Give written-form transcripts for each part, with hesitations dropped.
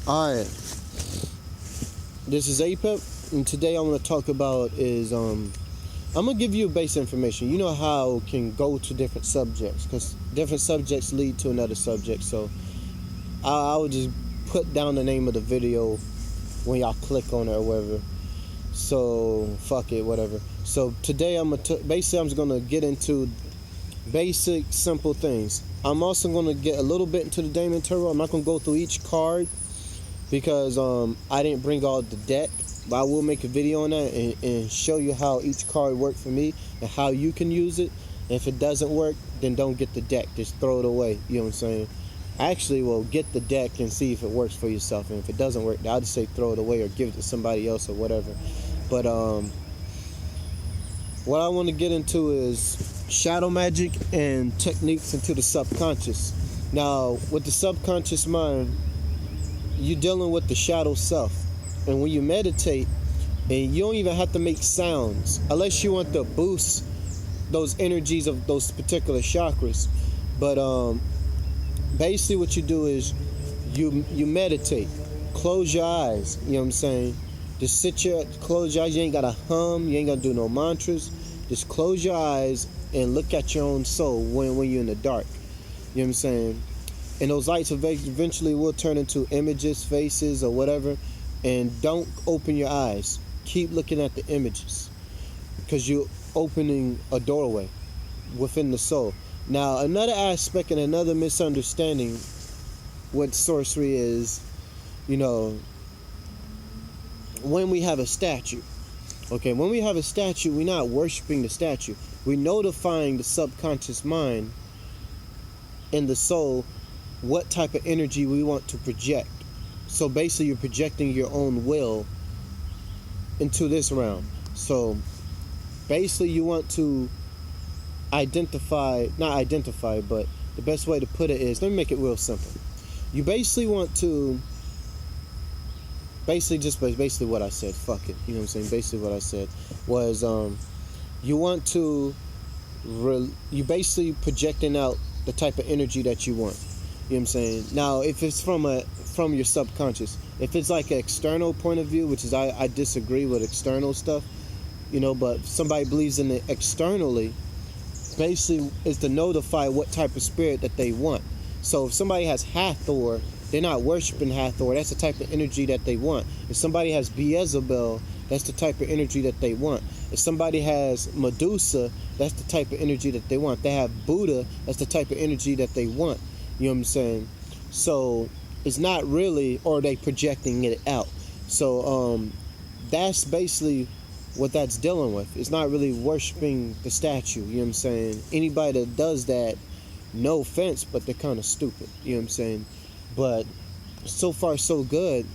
Alright, this is APEP, and today I want to talk about is, I'm going to give you base information. You know how it can go to different subjects, because different subjects lead to another subject, so I will just put down the name of the video when y'all click on it or whatever. So, fuck it, whatever. So, today I'm just going to get into basic, simple things. I'm also going to get a little bit into the Damon Tarot. I'm not going to go through each card, because I didn't bring all the deck, but I will make a video on that and show you how each card worked for me and how you can use it. And if it doesn't work, then don't get the deck, just throw it away. You know what I'm saying? Actually, well, get the deck and see if it works for yourself, and if it doesn't work, I'll just say throw it away or give it to somebody else or whatever. But what I want to get into is shadow magic and techniques into the subconscious. Now, with the subconscious mind, you're dealing with the shadow self, and when you meditate, and you don't even have to make sounds unless you want to boost those energies of those particular chakras. But basically what you do is you meditate, close your eyes. You know what I'm saying? Just close your eyes. You ain't gotta hum, you ain't gotta do no mantras. Just close your eyes and look at your own soul when you're in the dark. You know what I'm saying? And those lights eventually will turn into images, faces, or whatever. And don't open your eyes. Keep looking at the images, because you're opening a doorway within the soul. Now, another aspect and another misunderstanding with sorcery is, you know, when we have a statue. Okay, when we have a statue, we're not worshiping the statue. We're notifying the subconscious mind and the soul what type of energy we want to project. So basically you're projecting your own will into this realm. So basically you want to not identify, but the best way to put it is, let me make it real simple. You basically want to, basically what I said, fuck it, you know what I'm saying? Basically what I said was, you want to, you basically projecting out the type of energy that you want. You know what I'm saying? Now, if it's from your subconscious, if it's like an external point of view, which is I disagree with external stuff, you know, but if somebody believes in it externally, basically is to notify what type of spirit that they want. So if somebody has Hathor, they're not worshiping Hathor, that's the type of energy that they want. If somebody has Beelzebub, that's the type of energy that they want. If somebody has Medusa, that's the type of energy that they want. If they have Buddha, that's the type of energy that they want. You know what I'm saying? So it's not really, or they projecting it out. So that's basically what that's dealing with. It's not really worshiping the statue. You know what I'm saying? Anybody that does that, no offense, but they're kind of stupid. You know what I'm saying? But so far so good.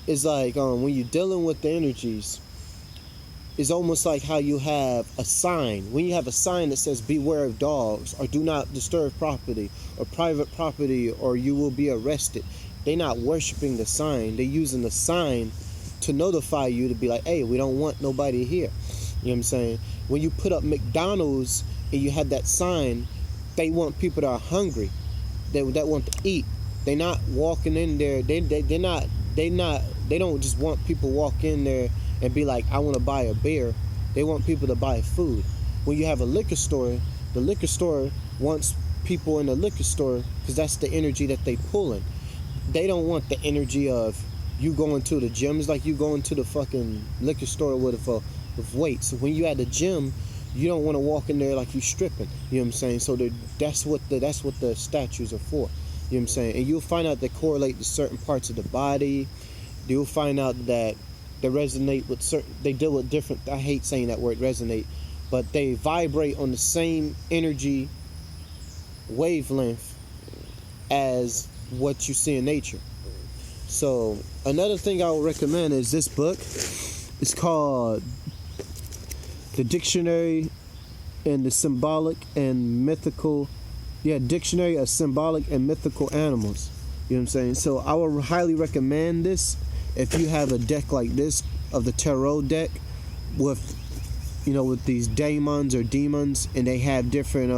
It's like when you're dealing with the energies, it's almost like how you have a sign. When you have a sign that says beware of dogs, or do not disturb property or private property, or you will be arrested. They're not worshiping the sign. They're using the sign to notify you to be like, hey, we don't want nobody here. You know what I'm saying? When you put up McDonald's and you have that sign, they want people that are hungry, that want to eat. They're not walking in there. They don't just want people walk in there and be like, I want to buy a beer. They want people to buy food. When you have a liquor store, the liquor store wants people in the liquor store, because that's the energy that they pulling. They don't want the energy of you going to the gym. It's like you going to the fucking liquor store with weights. So when you at the gym, you don't want to walk in there like you stripping. You know what I'm saying? So that's what the statues are for. You know what I'm saying? And you'll find out they correlate to certain parts of the body. You'll find out that they resonate with they deal with different, I hate saying that word, resonate, but they vibrate on the same energy wavelength as what you see in nature. So another thing I would recommend is this book. It's called The Dictionary and the Symbolic and Mythical, Dictionary of Symbolic and Mythical Animals. You know what I'm saying? So I would highly recommend this if you have a deck like this, of the tarot deck, with, you know, with these daemons or demons, and they have different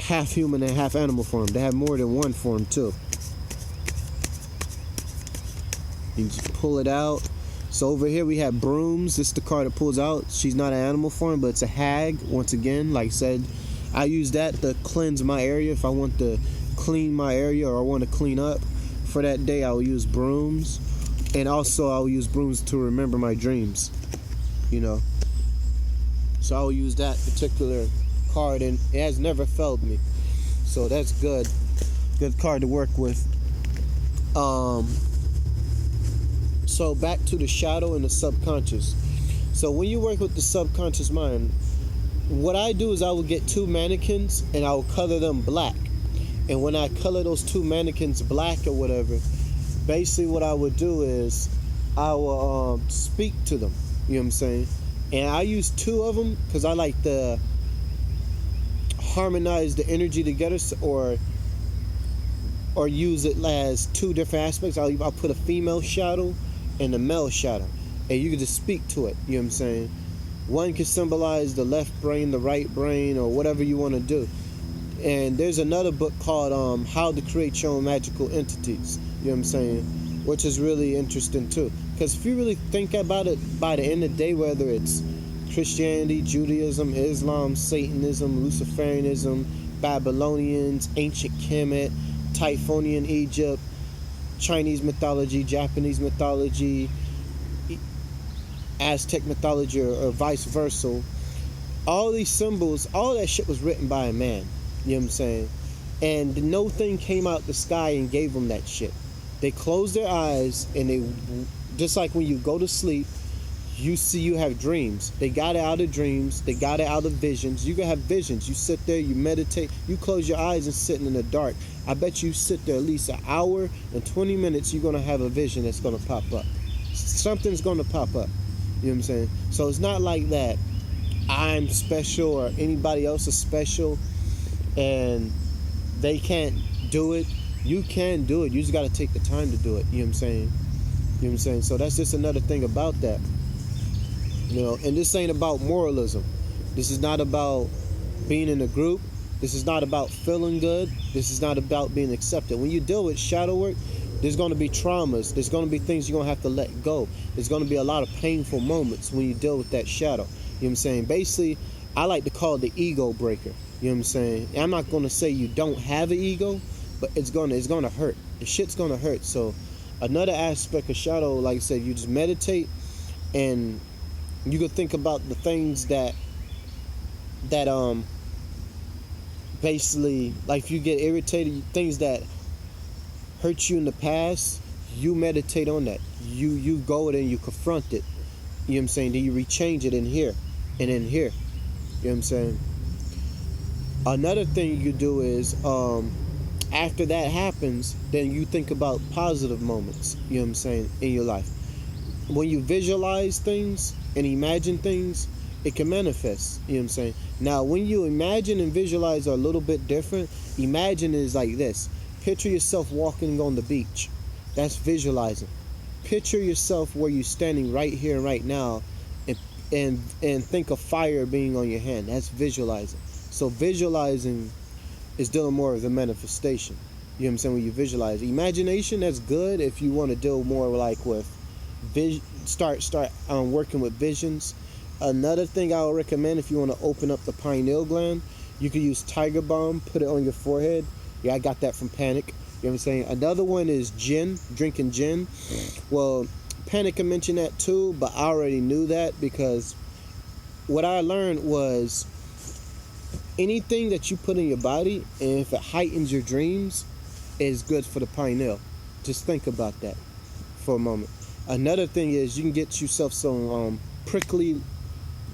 half human and half animal form. They have more than one form too. You just pull it out. So over here we have brooms. This is the card that pulls out. She's not an animal form, but it's a hag. Once again, like I said, I use that to cleanse my area. If I want to clean my area or I want to clean up for that day, I will use brooms. And also I will use brooms to remember my dreams, you know. So I will use that particular card, and it has never failed me. So that's good. Good card to work with. So back to the shadow and the subconscious. So when you work with the subconscious mind, what I do is I will get two mannequins and I will color them black. And when I color those two mannequins black or whatever, basically what I would do is I will speak to them. You know what I'm saying? And I use two of them because I like to harmonize the energy together, or use it as two different aspects. I'll put a female shadow and a male shadow, and you can just speak to it. You know what I'm saying? One can symbolize the left brain, the right brain, or whatever you want to do. And there's another book called How to Create Your Own Magical Entities. You know what I'm saying? Which is really interesting too. Because if you really think about it, by the end of the day, whether it's Christianity, Judaism, Islam, Satanism, Luciferianism, Babylonians, ancient Kemet, Typhonian Egypt, Chinese mythology, Japanese mythology, Aztec mythology, or vice versa, all these symbols, all that shit was written by a man. You know what I'm saying? And no thing came out the sky and gave them that shit. They closed their eyes, and they, just like when you go to sleep, you have dreams. They got it out of dreams. They got it out of visions. You can have visions. You sit there, you meditate, you close your eyes and sitting in the dark. I bet you sit there at least an hour and 20 minutes, you're going to have a vision that's going to pop up. Something's going to pop up. You know what I'm saying? So it's not like that I'm special or anybody else is special and they can't do it. You can do it. You just got to take the time to do it. You know what I'm saying? You know what I'm saying? So that's just another thing about that. You know, and this ain't about moralism. This is not about being in a group. This is not about feeling good. This is not about being accepted. When you deal with shadow work, there's going to be traumas. There's going to be things you're going to have to let go. There's going to be a lot of painful moments when you deal with that shadow. You know what I'm saying? Basically, I like to call it the ego breaker. You know what I'm saying? And I'm not going to say you don't have an ego, but it's going to hurt. The shit's going to hurt. So another aspect of shadow, like I said, you just meditate and you can think about the things that basically, like if you get irritated, things that hurt you in the past, you meditate on that. You go it and you confront it. You know what I'm saying? Then you rechange it in here and in here. You know what I'm saying? Another thing you do is after that happens, then you think about positive moments, you know what I'm saying, in your life. When you visualize things and imagine things, it can manifest, you know what I'm saying. Now, when you imagine and visualize are a little bit different. Imagine is like this. Picture yourself walking on the beach. That's visualizing. Picture yourself where you're standing right here and right now and think of fire being on your hand. That's visualizing. So visualizing is dealing more with the manifestation. You know what I'm saying? When you visualize. Imagination, that's good if you want to deal more like with start working with visions. Another thing I would recommend if you want to open up the pineal gland, you can use Tiger Balm, put it on your forehead. Yeah, I got that from Panic. You know what I'm saying? Another one is gin, drinking gin. Well, Panic can mention that too, but I already knew that because what I learned was anything that you put in your body, and if it heightens your dreams, is good for the pineal. Just think about that for a moment. Another thing is you can get yourself some prickly,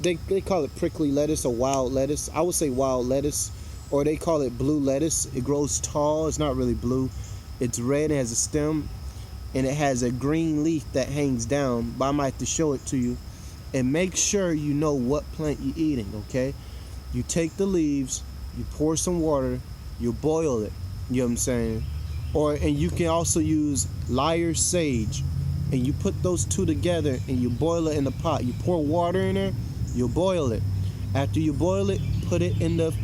they call it prickly lettuce or wild lettuce. I would say wild lettuce, or they call it blue lettuce. It grows tall. It's not really blue. It's red. It has a stem, and it has a green leaf that hangs down. But I might have to show it to you. And make sure you know what plant you're eating, okay? You take the leaves, you pour some water, you boil it. You know what I'm saying? And you can also use lyre sage, and you put those two together and you boil it in the pot. You pour water in there, you boil it. After you boil it, put it in the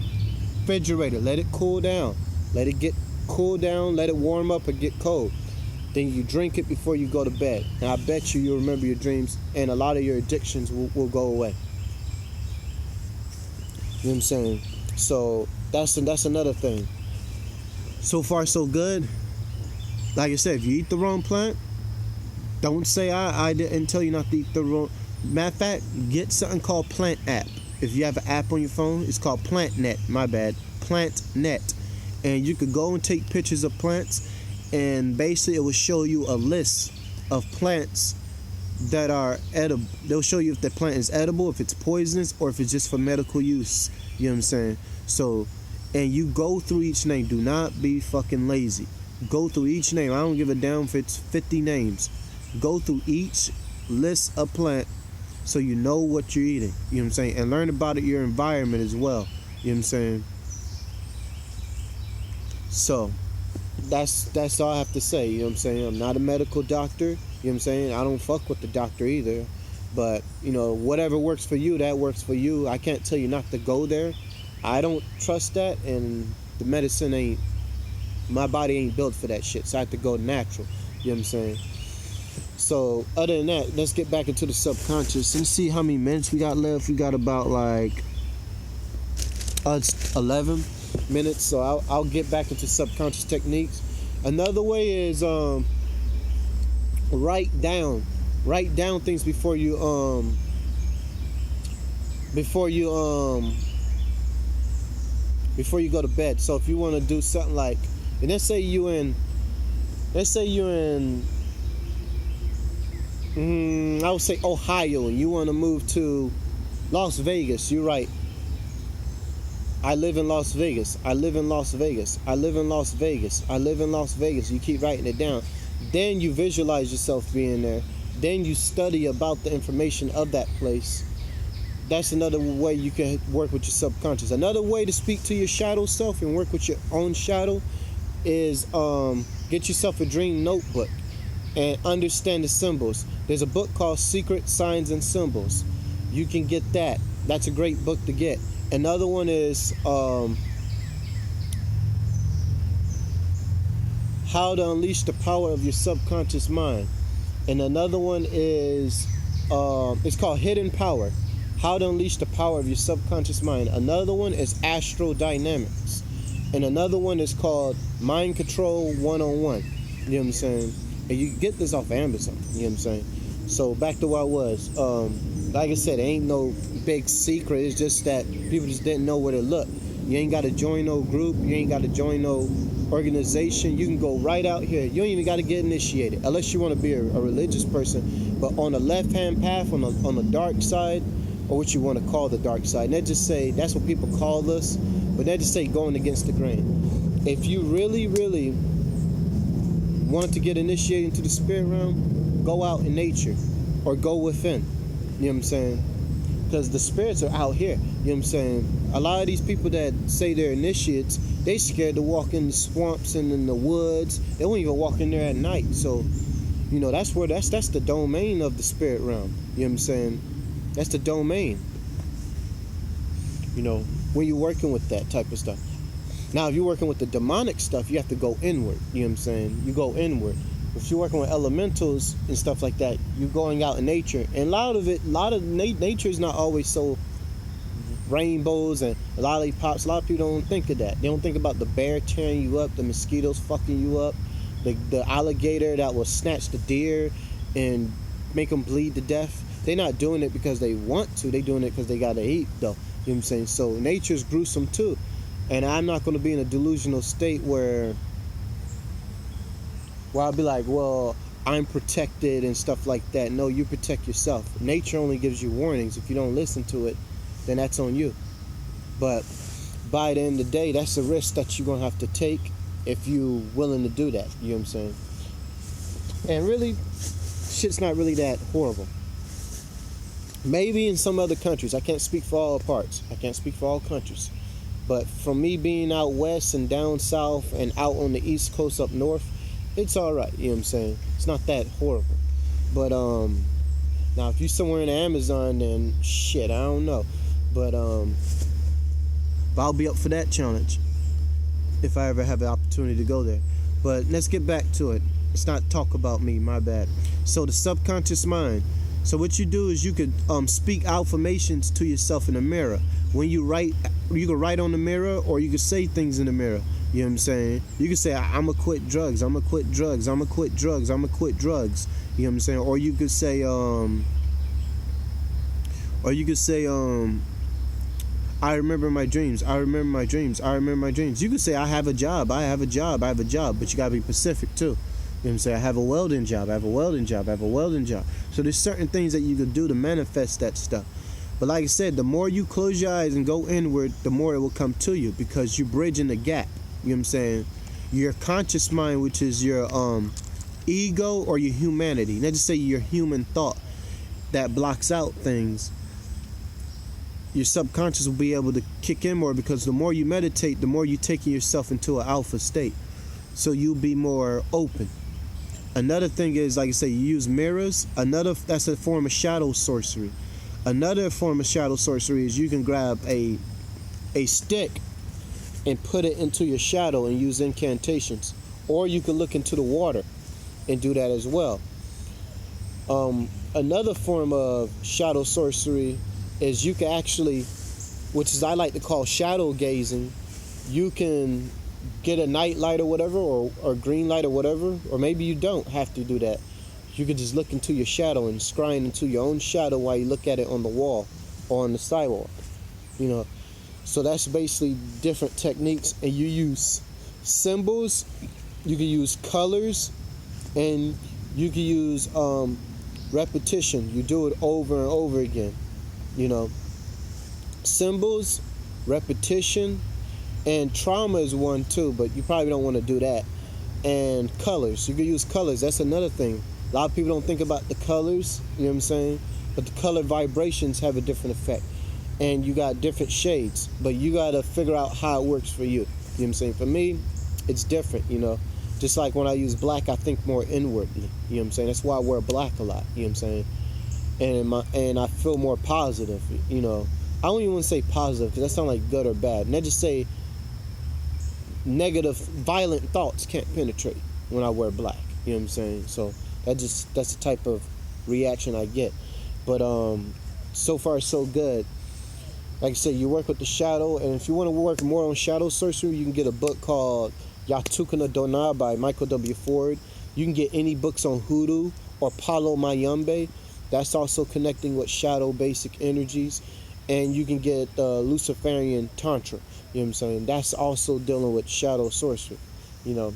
refrigerator. Let it cool down. Let it get cool down. Let it warm up or get cold. Then you drink it before you go to bed. And I bet you'll remember your dreams, and a lot of your addictions will go away. You know what I'm saying? So that's another thing. So far, so good. Like I said, if you eat the wrong plant, don't say I didn't tell you not to eat the wrong. Matter of fact, get something called Plant App. If you have an app on your phone, it's called PlantNet. My bad, PlantNet. And you could go and take pictures of plants, and basically it will show you a list of plants that are edible. They'll show you if the plant is edible, if it's poisonous, or if it's just for medical use. You know what I'm saying? So, and you go through each name. Do not be fucking lazy. Go through each name. I don't give a damn if it's 50 names. Go through each list of plant so you know what you're eating. You know what I'm saying? And learn about your environment as well. You know what I'm saying? So, that's all I have to say. You know what I'm saying? I'm not a medical doctor. You know what I'm saying? I don't fuck with the doctor either. But, you know, whatever works for you, that works for you. I can't tell you not to go there. I don't trust that, and the medicine ain't, my body ain't built for that shit. So I have to go natural. You know what I'm saying? So, other than that, let's get back into the subconscious and see how many minutes we got left. We got about like 11 minutes. So I'll get back into subconscious techniques. Another way is write down things before you go to bed. So if you want to do something like, and let's say you're in I would say Ohio, and you want to move to Las Vegas, you write, I live in Las Vegas, I live in Las Vegas, I live in Las Vegas, I live in Las Vegas. You keep writing it down. Then you visualize yourself being there. Then you study about the information of that place. That's another way you can work with your subconscious. Another way to speak to your shadow self and work with your own shadow is get yourself a dream notebook and understand the symbols. There's a book called Secret Signs and Symbols. You can get that. That's a great book to get. Another one is How to Unleash the Power of Your Subconscious Mind. And another one is it's called Hidden Power. How to Unleash the Power of Your Subconscious Mind. Another one is Astro Dynamics. And another one is called Mind Control 101. You know what I'm saying? And you get this off Amazon. You know what I'm saying? So back to what I was. Like I said, it ain't no big secret. It's just that people just didn't know where to look. You ain't got to join no group. You ain't got to join no organization. You can go right out here. You don't even got to get initiated unless you want to be a religious person. But on the left-hand path, on the dark side, or what you want to call the dark side, and they just say, that's what people call us, but they just say going against the grain. If you really, really want to get initiated into the spirit realm, go out in nature or go within. You know what I'm saying? Because the spirits are out here. You know what I'm saying? A lot of these people that say they're initiates, they scared to walk in the swamps and in the woods. They won't even walk in there at night. So, you know, that's the domain of the spirit realm. You know what I'm saying? That's the domain. You know, when you're working with that type of stuff. Now, if you're working with the demonic stuff, you have to go inward. You know what I'm saying? You go inward. If you're working with elementals and stuff like that, you're going out in nature. And a lot of nature is not always so rainbows and lollipops. A lot of people don't think of that. They don't think about the bear tearing you up, the mosquitoes fucking you up, the alligator that will snatch the deer and make them bleed to death. They're not doing it because they want to. They're doing it because they got to eat, though. You know what I'm saying? So nature's gruesome, too. And I'm not going to be in a delusional state where I'll be like, well, I'm protected and stuff like that. No, you protect yourself. Nature only gives you warnings. If you don't listen to it, then that's on you. But by the end of the day, that's a risk that you're going to have to take if you're willing to do that. You know what I'm saying? And really, shit's not really that horrible. Maybe in some other countries. I can't speak for all parts. I can't speak for all countries. But from me being out west and down south and out on the east coast up north, it's all right. You know what I'm saying? It's not that horrible. But now if you're somewhere in the Amazon, then shit, I don't know. But But I'll be up for that challenge if I ever have the opportunity to go there. But let's get back to it. Let's not talk about me, my bad. So the subconscious mind. So what you do is you could speak affirmations to yourself in the mirror. When you write, you can write on the mirror, or you can say things in the mirror. You know what I'm saying? You can say, I'm gonna quit drugs, I'm gonna quit drugs, I'm gonna quit drugs, I'm gonna quit drugs. You know what I'm saying? Or you could say, I remember my dreams, I remember my dreams, I remember my dreams. You could say, I have a job, I have a job, I have a job, but you gotta be specific too. You know what I'm saying? I have a welding job, I have a welding job, I have a welding job. So there's certain things that you can do to manifest that stuff. But like I said, the more you close your eyes and go inward, the more it will come to you, because you're bridging the gap. You know what I'm saying? Your conscious mind, which is your ego or your humanity. Let's just say your human thought that blocks out things. Your subconscious will be able to kick in more, because the more you meditate, the more you're taking yourself into an alpha state. So you'll be more open. Another thing is, like I say, you use mirrors. That's a form of shadow sorcery. Another form of shadow sorcery is you can grab a stick and put it into your shadow and use incantations. Or you can look into the water and do that as well. Another form of shadow sorcery is you can actually, which is I like to call shadow gazing, you can get a night light or whatever, or green light or whatever, or maybe you don't have to do that. You can just look into your shadow and scrying into your own shadow while you look at it on the wall or on the sidewalk. You know, so that's basically different techniques, and you use symbols, you can use colors, and you can use repetition. You do it over and over again. You know, symbols, repetition, and trauma is one too, but you probably don't want to do that. And colors, you can use colors. That's another thing. A lot of people don't think about the colors, you know what I'm saying? But the color vibrations have a different effect. And you got different shades, but you got to figure out how it works for you. You know what I'm saying? For me, it's different, you know. Just like when I use black, I think more inwardly. You know what I'm saying? That's why I wear black a lot, you know what I'm saying? And I feel more positive, you know. I don't even want to say positive, because that sounds like good or bad. And I just say negative, violent thoughts can't penetrate when I wear black. You know what I'm saying? So that's the type of reaction I get. But so far so good. Like I said, you work with the shadow, and if you want to work more on shadow sorcery, you can get a book called Yatukuna Dona by Michael W. Ford. You can get any books on hoodoo or Palo Mayombe. That's also connecting with shadow basic energies. And you can get Luciferian Tantra. You know what I'm saying? That's also dealing with shadow sorcery, you know.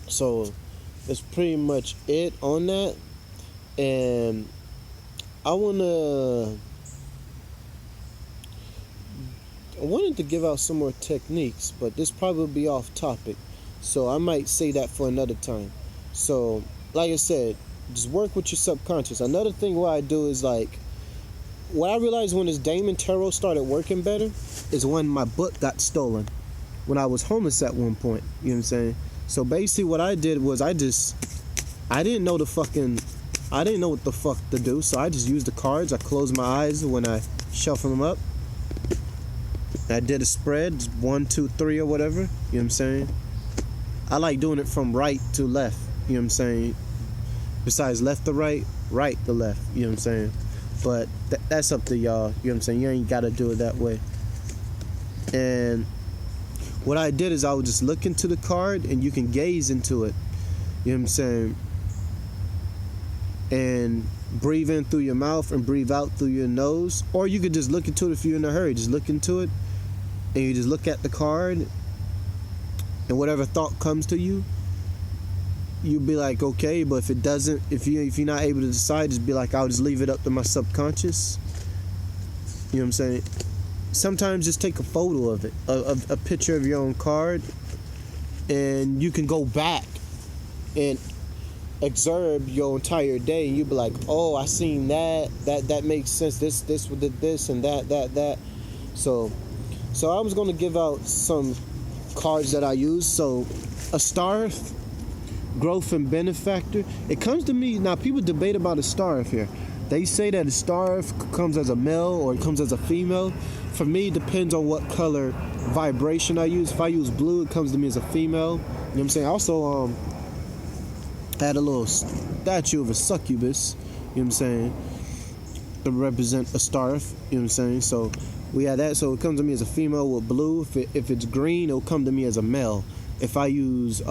So that's pretty much it on that. And I wanted to give out some more techniques, but this probably will be off topic. So I might say that for another time. So, like I said, just work with your subconscious. Another thing what I do is, like, what I realized when this Damon Tarot started working better is when my book got stolen. When I was homeless at one point. You know what I'm saying? So basically what I did was I didn't know what the fuck to do. So I just used the cards. I closed my eyes when I shuffled them up. I did a spread, 1, 2, 3 or whatever. You know what I'm saying? I like doing it from right to left. You know what I'm saying? Besides left to right, right to left. You know what I'm saying? But that's up to y'all. You know what I'm saying? You ain't got to do it that way. And what I did is I would just look into the card, and you can gaze into it. You know what I'm saying? And breathe in through your mouth and breathe out through your nose. Or you could just look into it if you're in a hurry. Just look into it, and you just look at the card, and whatever thought comes to you, you'll be like, okay. But if it doesn't, if you're not able to decide, just be like, I'll just leave it up to my subconscious. You know what I'm saying? Sometimes just take a photo of it, a picture of your own card, and you can go back and observe your entire day, and you'll be like, oh, I seen that makes sense, this did this and that. So I was going to give out some cards that I use. So a star, growth and benefactor. It comes to me now, people debate about a star here. They say that a star comes as a male or it comes as a female. for me, depends on what color vibration I use. If I use blue, it comes to me as a female. You know what I'm saying? I also had a little statue of a succubus. You know what I'm saying? To represent a starf. You know what I'm saying? So we had that. So it comes to me as a female with blue. If it's green, it'll come to me as a male. If I use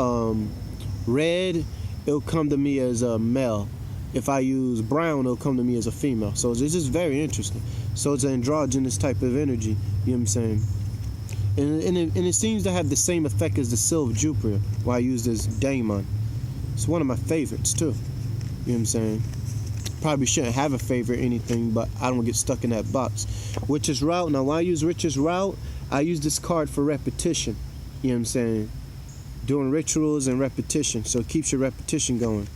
red, it'll come to me as a male. If I use brown, it'll come to me as a female. So it's just very interesting. So it's an androgynous type of energy. You know what I'm saying? And it seems to have the same effect as the Seal of Jupiter, where I use this daemon. It's one of my favorites too. You know what I'm saying? Probably shouldn't have a favorite or anything, but I don't get stuck in that box. Witch's Route. Now, when I use Witch's Route, I use this card for repetition. You know what I'm saying? Doing rituals and repetition. So it keeps your repetition going.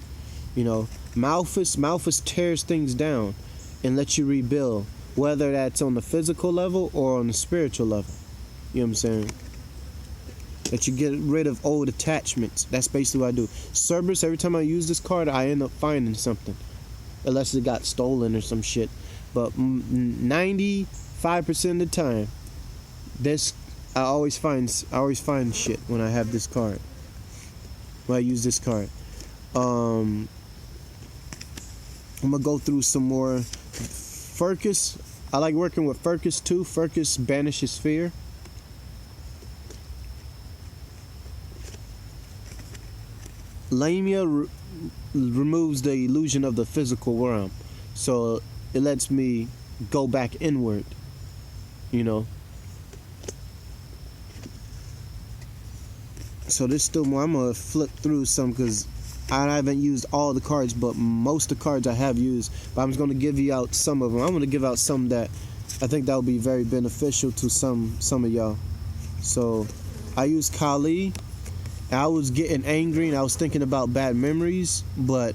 You know, Malphus tears things down and lets you rebuild, whether that's on the physical level or on the spiritual level. You know what I'm saying? That you get rid of old attachments. That's basically what I do. Cerberus, every time I use this card, I end up finding something. Unless it got stolen or some shit. But 95% of the time, I always find shit when I have this card. When I use this card. I'm gonna go through some more. Furcus. I like working with Furcus too. Furcus banishes fear. Lamia removes the illusion of the physical realm, so it lets me go back inward. You know. So there's still more. I'm gonna flip through some because I haven't used all the cards, but most of the cards I have used. But I'm just gonna give you out some of them. I'm gonna give out some that I think that will be very beneficial to some of y'all. So I use Kali. I was getting angry and I was thinking about bad memories, but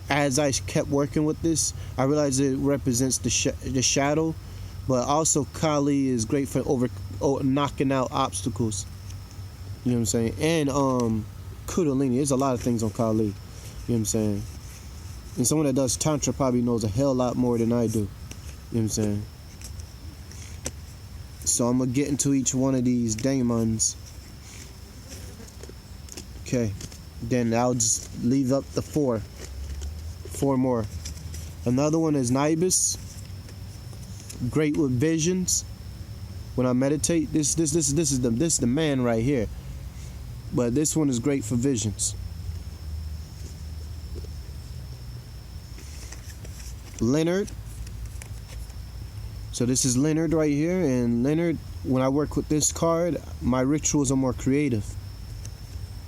as I kept working with this, I realized it represents the shadow. But also Kali is great for knocking out obstacles. You know what I'm saying? And Kundalini. There's a lot of things on Kali. You know what I'm saying? And someone that does Tantra probably knows a hell lot more than I do. You know what I'm saying? So I'm going to get into each one of these daemons. Okay. Then I'll just leave up the four more. Another one is Nibus. Great with visions. When I meditate, this is the man right here. But this one is great for visions. Leonard. So this is Leonard right here, and Leonard, when I work with this card, my rituals are more creative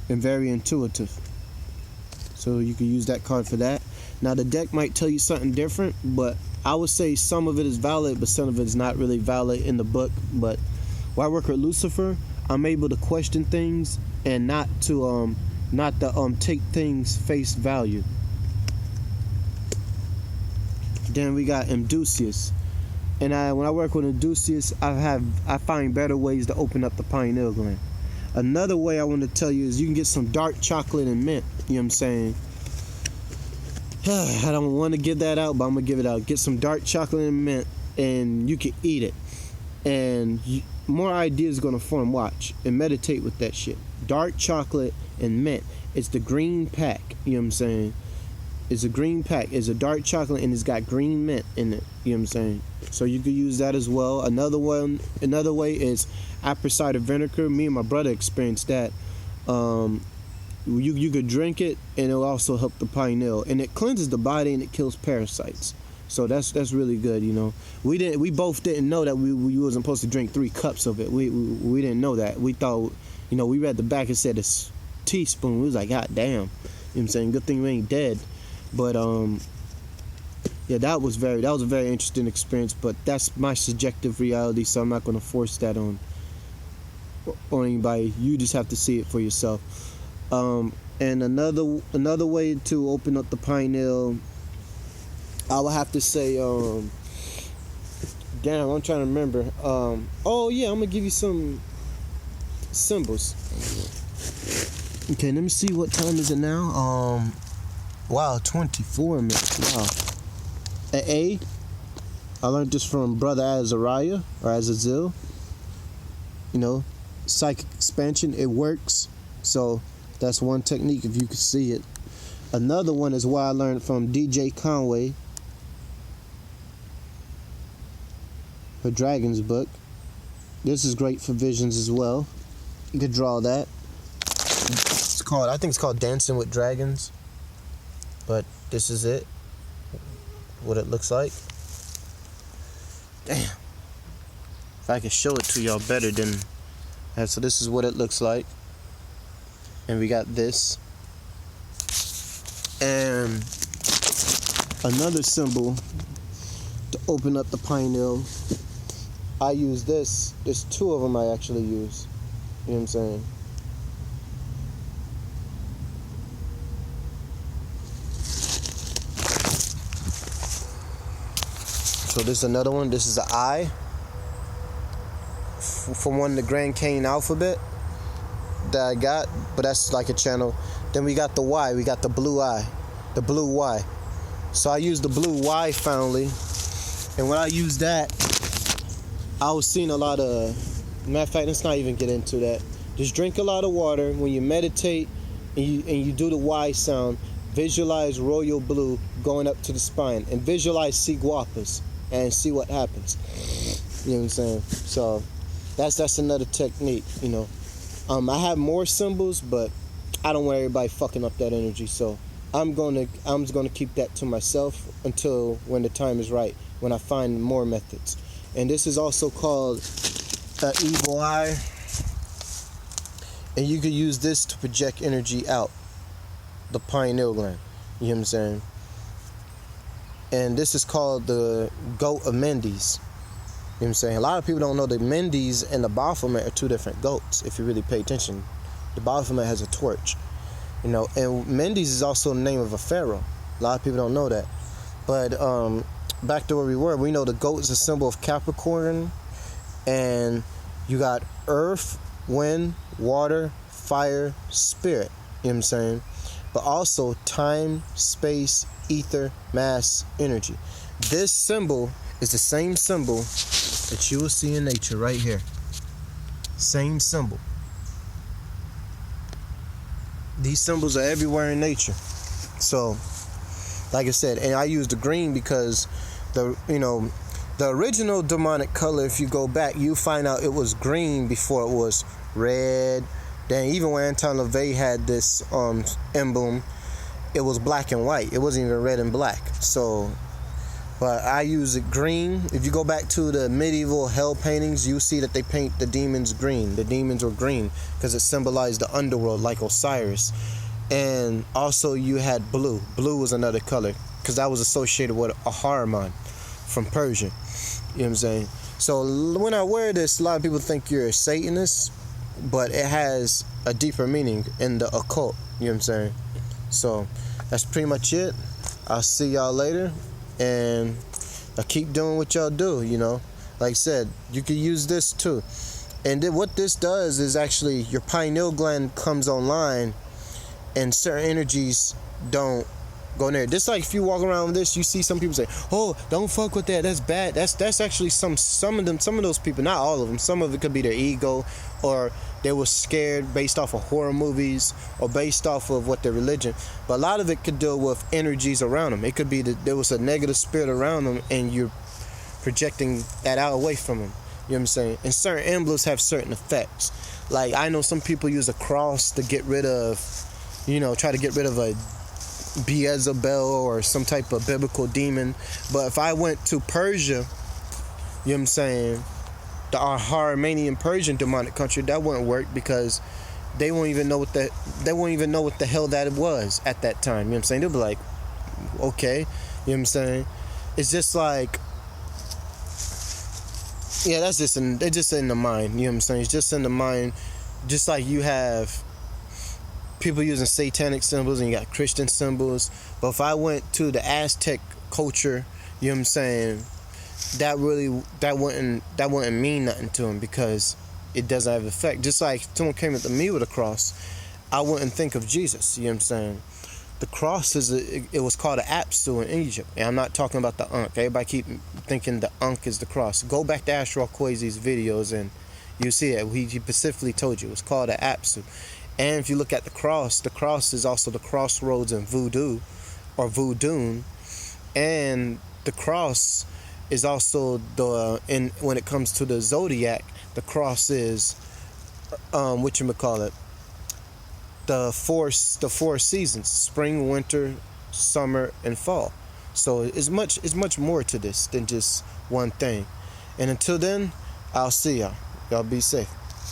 and very intuitive. So you can use that card for that. Now the deck might tell you something different, but I would say some of it is valid, but some of it is not really valid in the book. But while I work with Lucifer, I'm able to question things and not to take things face value. Then we got Imducius. And when I work with Imducius, I find better ways to open up the pineal gland. Another way I want to tell you is you can get some dark chocolate and mint. You know what I'm saying? I don't want to give that out, but I'm going to give it out. Get some dark chocolate and mint, and you can eat it. And more ideas are going to form. Watch. And meditate with that shit. Dark chocolate and mint. It's the green pack. You know what I'm saying? It's a green pack. It's a dark chocolate, and it's got green mint in it. You know what I'm saying? So you could use that as well. Another way is apple cider vinegar. Me and my brother experienced that. You could drink it, and it'll also help the pineal, and it cleanses the body and it kills parasites. So that's really good, you know. We both didn't know that we wasn't supposed to drink 3 cups of it. We didn't know that. We thought, you know, we read the back and said a teaspoon. We was like, God damn. You know what I'm saying? Good thing we ain't dead. But yeah, that was a very interesting experience. But that's my subjective reality, so I'm not going to force that on anybody. You just have to see it for yourself. And another way to open up the pineal, I would have to say, damn, I'm trying to remember. Oh yeah, I'm gonna give you some symbols. Okay, let me see, what time is it now? Wow, 24 minutes. Wow. A. I learned this from Brother Azariah or Azazil. You know, psychic expansion, it works. So that's one technique if you can see it. Another one is what I learned from DJ Conway, her Dragons book. This is great for visions as well. You could draw that. I think it's called Dancing with Dragons. But this is it. What it looks like. Damn. If I could show it to y'all better than that. So this is what it looks like. And we got this. And another symbol to open up the pineal. I use this. There's two of them I actually use. You know what I'm saying? So this is another one. This is an I. From one of the Grand Canyon alphabet that I got. But that's like a channel. Then we got the Y. We got the blue eye. The blue Y. So I use the blue Y family. And when I use that, I was seeing a lot of... Matter of fact, let's not even get into that. Just drink a lot of water. When you meditate and you do the Y sound, visualize royal blue going up to the spine. And visualize Siguapas and see what happens. You know what I'm saying? So that's another technique, you know. I have more symbols, but I don't want everybody fucking up that energy. So I'm just gonna keep that to myself until when the time is right, when I find more methods. And this is also called an evil eye. And you could use this to project energy out the pineal gland. You know what I'm saying? And this is called the goat of Mendes. You know what I'm saying? A lot of people don't know that Mendes and the Baphomet are two different goats, if you really pay attention. The Baphomet has a torch. You know, and Mendes is also the name of a pharaoh. A lot of people don't know that. But back to where we know the goat is a symbol of Capricorn. And you got earth, wind, water, fire, spirit. You know what I'm saying? But also time, space, ether, mass, energy. This symbol is the same symbol that you will see in nature right here. Same symbol. These symbols are everywhere in nature. So, like I said, and I use the green because the original demonic color, if you go back, you find out it was green before it was red. Then even when Anton LaVey had this emblem, it was black and white. It wasn't even red and black. So, but I use it green. If you go back to the medieval hell paintings, you see that they paint the demons green. The demons were green because it symbolized the underworld, like Osiris. And also you had blue. Blue was another color because that was associated with Ahriman from Persia. You know what I'm saying? So when I wear this, a lot of people think you're a Satanist, but it has a deeper meaning in the occult. You know what I'm saying? So that's pretty much it. I'll see y'all later. And I keep doing what y'all do, you know. Like I said, you can use this too. And then what this does is actually your pineal gland comes online and certain energies don't go in there. Just like if you walk around with this, you see some people say, "Oh, don't fuck with that. That's bad." That's actually some of those people, not all of them. Some of it could be their ego, or they were scared based off of horror movies, or based off of what their religion. But a lot of it could deal with energies around them. It could be that there was a negative spirit around them, and you're projecting that out away from them. You know what I'm saying? And certain emblems have certain effects. Like I know some people use a cross to get rid of, try to get rid of a Beelzebub or some type of biblical demon. But if I went to Persia, you know what I'm saying, the Armenian Persian demonic country, that wouldn't work because they won't even know what the hell that was at that time. You know what I'm saying? They'll be like, okay, you know what I'm saying? It's just like, yeah, it's just in the mind. You know what I'm saying? It's just in the mind. Just like you have people using satanic symbols and you got Christian symbols. But if I went to the Aztec culture, you know what I'm saying, that wouldn't mean nothing to them because it doesn't have effect. Just like someone came up to me with a cross, I wouldn't think of Jesus, you know what I'm saying? The cross it was called an apsu in Egypt, and I'm not talking about the Ankh. Everybody keep thinking the Ankh is the cross. Go back to Astro Kwesi's videos and you see it. He specifically told you it was called an apsu. And if you look at the cross is also the crossroads in voodoo or voodoo, and the cross is also when it comes to the zodiac, the cross is the four seasons: spring, winter, summer, and fall. So it's much more to this than just one thing. And until then, I'll see y'all. Y'all be safe.